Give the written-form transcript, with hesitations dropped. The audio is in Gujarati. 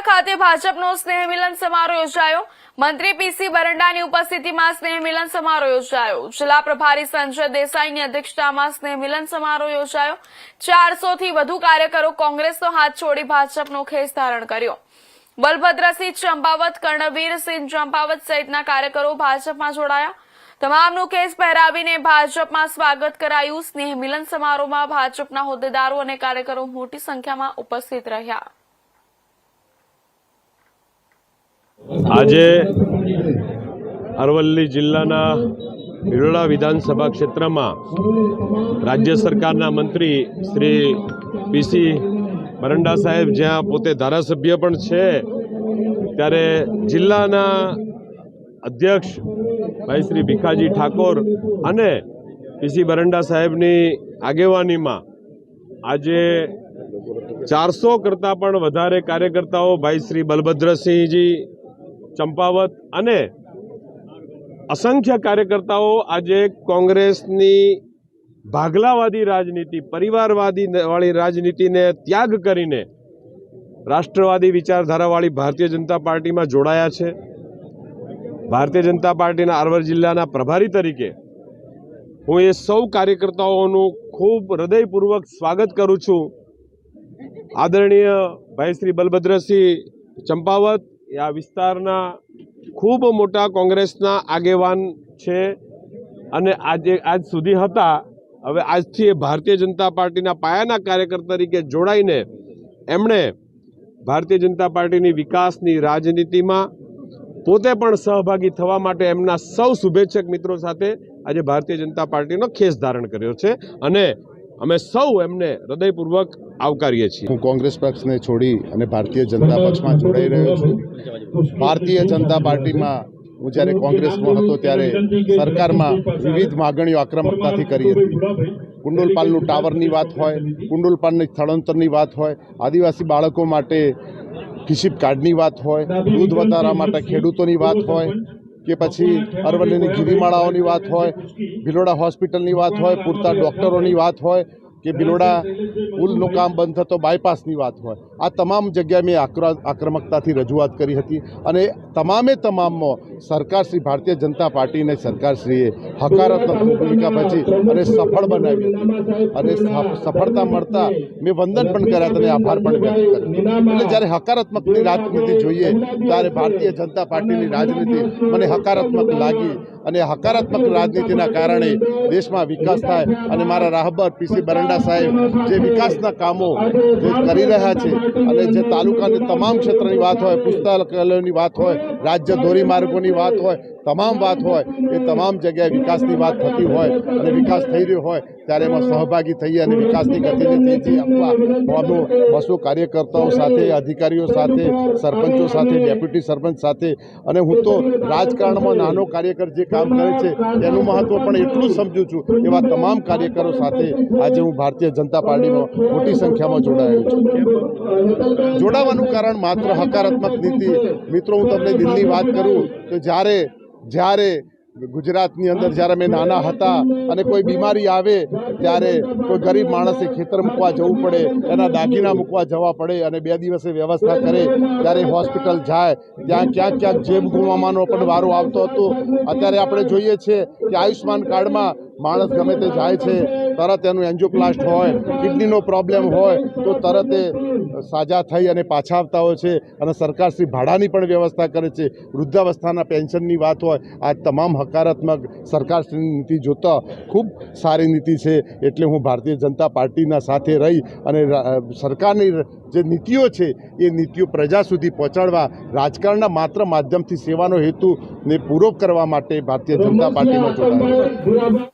ખાતે ભાજપનો સ્નેહ મિલન સમારોહ યોજાયો। મંત્રી પીસી બરંડાની ઉપસ્થિતિમાં સ્નેહ મિલન સમારોહ યોજાયો। જિલ્લા પ્રભારી સંજય દેસાઈની અધ્યક્ષતામાં સ્નેહ મિલન સમારોહ યોજાયો। 400 થી વધુ કાર્યકરો કોંગ્રેસનો હાથ છોડી ભાજપનો ખેસ ધારણ કર્યો। બલભદ્રસિંહ ચંપાવત, કર્ણવીરસિંહ ચંપાવત સહિતના કાર્યકરો ભાજપમાં જોડાયા। તમામનું કેસ પહેરાવીને ભાજપમાં સ્વાગત કરાયું। સ્નેહ મિલન સમારોહમાં ભાજપના હોદ્દેદારો અને કાર્યકરો મોટી સંખ્યામાં ઉપસ્થિત રહ્યા। આજે અરવલ્લી જિલ્લાના ભિલોડા વિધાનસભા ક્ષેત્રમાં રાજ્ય સરકારના મંત્રી શ્રી પીસી બરંડા સાહેબ જ્યાં પોતે ધારાસભ્ય પણ છે, ત્યારે જિલ્લાના અધ્યક્ષ ભાઈ શ્રી ભીખાજી ઠાકોર અને પીસી બરંડા સાહેબની આગેવાનીમાં આજે 400 કરતાં પણ વધારે કાર્યકર્તાઓ ભાઈ શ્રી બલભદ્રસિંહજી ચંપાવત અને અસંખ્ય કાર્યકર્તાઓ આજે કોંગ્રેસની ભાગલાવાદી રાજનીતિ, પરિવારવાદી વાળી રાજનીતિને ત્યાગ કરીને રાષ્ટ્રવાદી વિચારધારાવાળી ભારતીય જનતા પાર્ટીમાં જોડાયા છે। ભારતીય જનતા પાર્ટીના અરવલ્લી જિલ્લાના પ્રભારી તરીકે હું એ સૌ કાર્યકર્તાઓનું ખૂબ હૃદયપૂર્વક સ્વાગત કરું છું। આદરણીય ભાઈ શ્રી બલભદ્રસિંહ ચંપાવત એ આ વિસ્તારના ખૂબ મોટા કોંગ્રેસના આગેવાન છે અને આજ સુધી હતા। હવે આજથી એ ભારતીય જનતા પાર્ટીના પાયાના કાર્યકર તરીકે જોડાઈને એમણે ભારતીય જનતા પાર્ટીની વિકાસની રાજનીતિમાં પોતે પણ સહભાગી થવા માટે એમના સૌ શુભેચ્છક મિત્રો સાથે આજે ભારતીય જનતા પાર્ટીનો ખેસ ધારણ કર્યો છે અને અમે સૌ એમને હૃદયપૂર્વક આવકારીએ છીએ। હું કોંગ્રેસ પક્ષને છોડી અને ભારતીય જનતા પક્ષમાં જોડાઈ રહ્યો છું। ભારતીય જનતા પાર્ટીમાં હું જ્યારે કોંગ્રેસમાં હતો ત્યારે સરકારમાં વિવિધ માગણીઓ આક્રમકતાથી કરી હતી। કુંડુલપાલનું ટાવરની વાત હોય, કુંડુલપાલની સ્થળાંતરની વાત હોય, આદિવાસી બાળકો માટે કિશિપ કાર્ડની વાત હોય, દૂધ વધારા માટે ખેડૂતોની વાત હોય કે પછી અરવલ્લીની ગિરિમાળાઓની વાત હોય, ભિલોડા હોસ્પિટલની વાત હોય, પૂરતા ડૉક્ટરોની વાત હોય કે ભિલોડા પુલનું કામ બંધ થતો બાયપાસની વાત હોય, આ તમામ જગ્યાએ મેં આક્રમકતાથી રજૂઆત કરી હતી અને તમામમાં સરકારશ્રી ભારતીય જનતા પાર્ટીને સરકારશ્રીએ હકારાત્મક ભૂમિકા ભજવી અને સફળ બનાવી અને સફળતા મળતા મેં વંદન પણ કર્યા અને આભાર પણ વ્યક્ત કર્યો। એટલે જ્યારે હકારાત્મકની રાજનીતિ જોઈએ ત્યારે ભારતીય જનતા પાર્ટીની રાજનીતિ મને હકારાત્મક લાગી અને હકારાત્મક રાજનીતિના કારણે દેશમાં વિકાસ થાય અને મારા રાહબર પીસી બરંડા સાહેબ જે વિકાસના કામો જે કરી રહ્યા છે અને જે તાલુકાની તમામ ક્ષેત્રની વાત હોય, પુસ્તકાલયોની વાત હોય, રાજ્ય ધોરીમાર્ગોની વાત હોય, તમામ વાત હોય, એ તમામ જગ્યાએ વિકાસની વાત થતી હોય અને વિકાસ થઈ રહ્યો હોય ત્યારે એમાં સહભાગી થઈએ અને વિકાસની ગતિને તેજી આપવા અમે બસો કાર્યકર્તાઓ સાથે, અધિકારીઓ સાથે, સરપંચો સાથે, ડેપ્યુટી સરપંચ સાથે અને હું તો રાજકારણમાં નાનો કાર્યકર જે કામ કરે છે એનું મહત્વ પણ એટલું જ સમજું છું એવા તમામ કાર્યકરો સાથે આજે હું ભારતીય જનતા પાર્ટીમાં મોટી સંખ્યામાં જોડાયો છું। જોડાવાનું કારણ માત્ર હકારાત્મક નીતિ। મિત્રો, હું તમને દિલની વાત કરું તો જ્યારે ગુજરાતની અંદર જ્યારે અમે નાના હતા અને કોઈ બીમારી આવે ત્યારે કોઈ ગરીબ માણસે ખેતર મૂકવા જવું પડે, એના દાગીના મૂકવા જવા પડે અને 2 દિવસે વ્યવસ્થા કરે ત્યારે હોસ્પિટલ જાય ત્યાં ક્યાંક જેબ ગુમાવવાનો પણ વારો આવતો હતો। અત્યારે આપણે જોઈએ છીએ કે આયુષ્માન કાર્ડમાં માણસ ગમે તે જાય છે, તરત એનું એન્જિયોપ્લાસ્ટ હોય, કિડનીનો પ્રોબ્લેમ હોય તો તરત એ સાજા થઈ અને પાછા આવતા હોય છે અને સરકારશ્રી ભાડાની પણ વ્યવસ્થા કરે છે। વૃદ્ધાવસ્થાના પેન્શનની વાત હોય, આ તમામ હકારાત્મક સરકારશ્રીની નીતિ જોતા ખૂબ સારી નીતિ છે। એટલે હું ભારતીય જનતા પાર્ટીના સાથે રહી અને સરકારની જે નીતિઓ છે એ નીતિઓ પ્રજા સુધી પહોંચાડવા, રાજકારણના માત્ર માધ્યમથી સેવાનો હેતુને પૂરો કરવા માટે ભારતીય જનતા પાર્ટીમાં જોડાયા।